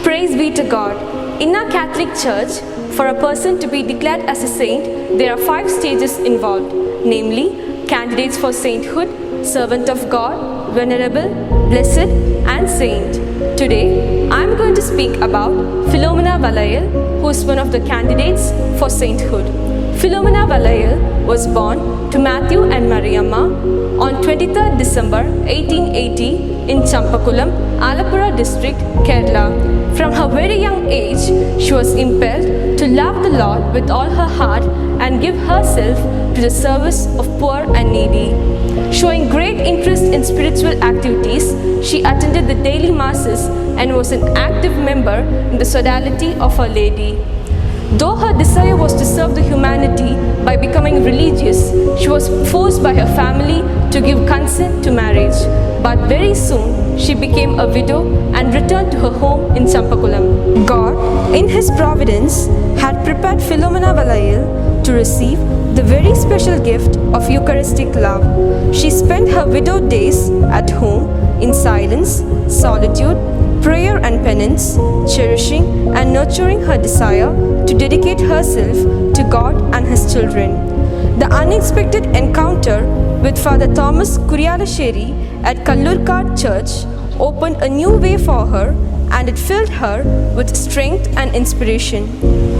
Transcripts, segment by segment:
Praise be to God. In our Catholic Church, for a person to be declared as a saint, there are 5 stages involved, namely, candidates for sainthood, servant of God, venerable, blessed, and saint. Today, I am going to speak about Phelomena Vallayil, who is one of the candidates for sainthood. Phelomena Vallayil was born to Matthew and Mariamma on 23rd December 1880 in Champakulam, Alappuzha district, Kerala. From her very young age, she was impelled to love the Lord with all her heart and give herself to the service of poor and needy. Showing great interest in spiritual activities, she attended the daily masses and was an active member in the sodality of Our Lady. Though her desire was to serve the humanity by becoming religious, she was forced by her family to give consent to marriage. But very soon, she became a widow and returned to her home in Champakulam. God, in His providence, had prepared Phelomena Vallayil to receive the very special gift of Eucharistic love. She spent her widowed days at home in silence, solitude, prayer and penance, cherishing and nurturing her desire to dedicate herself to God and His children. The unexpected encounter with Father Thomas Kuriyalasheri at Kallurkad Church opened a new way for her, and it filled her with strength and inspiration.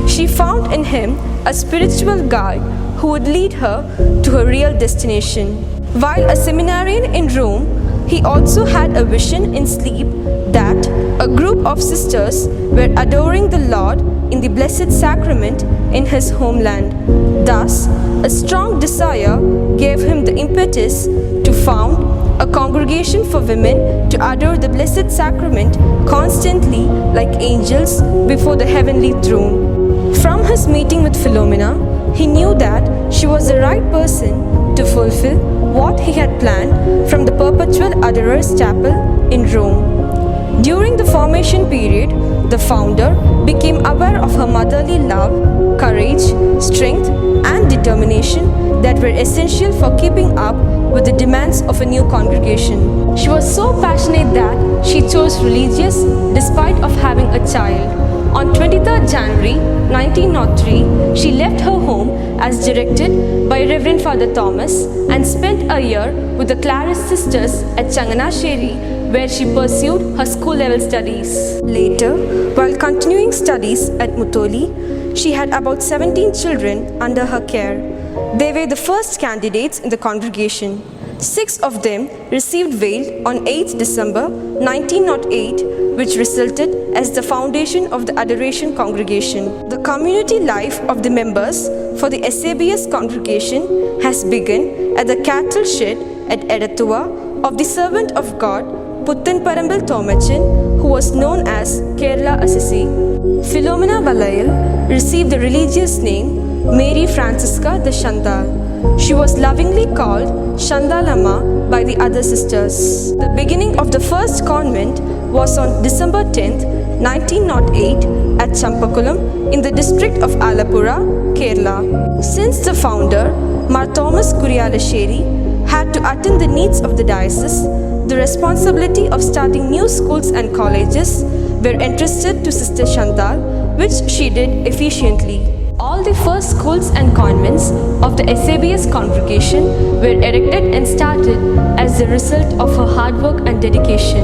She found in him a spiritual guide who would lead her to her real destination. While a seminarian in Rome, he also had a vision in sleep that a group of sisters were adoring the Lord in the Blessed Sacrament in his homeland. Thus, a strong desire gave him the impetus to found a congregation for women to adore the Blessed Sacrament constantly like angels before the heavenly throne. From his meeting with Phelomena, he knew that she was the right person to fulfill what he had planned from the Perpetual Adorers Chapel in Rome. During the formation period, the founder became aware of her motherly love, courage, strength, and determination that were essential for keeping up with the demands of a new congregation. She was so passionate that she chose religious despite of having a child. On 23rd January 1903, she left her home as directed by Reverend Father Thomas and spent a year with the Clarist sisters at Changanasheri, where she pursued her school-level studies. Later, while continuing studies at Mutholi, she had about 17 children under her care. They were the first candidates in the congregation. 6 of them received veil on 8th December 1908, which resulted as the foundation of the Adoration Congregation. The community life of the members for the SABS congregation has begun at the cattle shed at Edathuva of the servant of God, Puttan Parambal Thomachan, who was known as Kerala Assisi. Phelomena Vallayil received the religious name Mary Francesca the Chantal. She was lovingly called Chantalama by the other sisters. The beginning of the first convent was on December 10th, 1908 at Champakulam in the district of Alappuzha, Kerala. Since the founder, Mar Thomas Kuriyalasheri, had to attend the needs of the diocese, the responsibility of starting new schools and colleges were entrusted to Sister Chantal, which she did efficiently. All the first schools and convents of the SABS congregation were erected and started as the result of her hard work and dedication.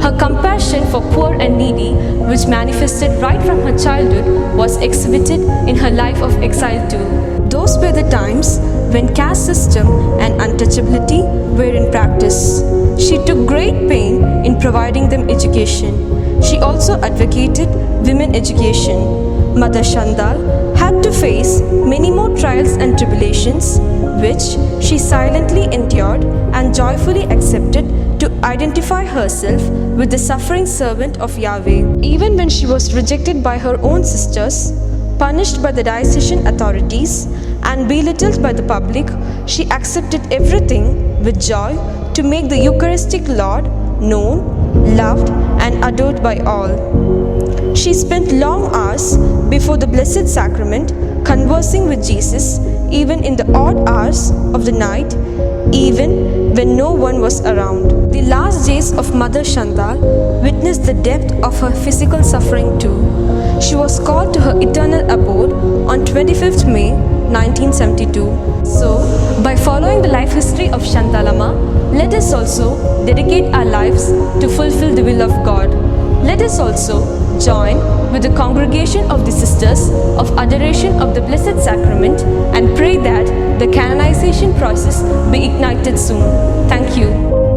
Her compassion for poor and needy, which manifested right from her childhood, was exhibited in her life of exile too. Those were the times when caste system and untouchability were in practice. She took great pain in providing them education. She also advocated women education. Mother Chantal had to face many more trials and tribulations, which she silently endured and joyfully accepted to identify herself with the suffering servant of Yahweh. Even when she was rejected by her own sisters, punished by the diocesan authorities, and belittled by the public, she accepted everything with joy to make the Eucharistic Lord known, loved, and adored by all. She spent long hours before the Blessed Sacrament conversing with Jesus, even in the odd hours of the night, even when no one was around. The last days of Mother Chantal witnessed the depth of her physical suffering too. She was called to her eternal abode on 25th May 1972. So, by following the life history of Chantalama, let us also dedicate our lives to fulfill the will of God. Let us also join with the congregation of the Sisters of Adoration of the Blessed Sacrament and pray that the canonization process be ignited soon. Thank you.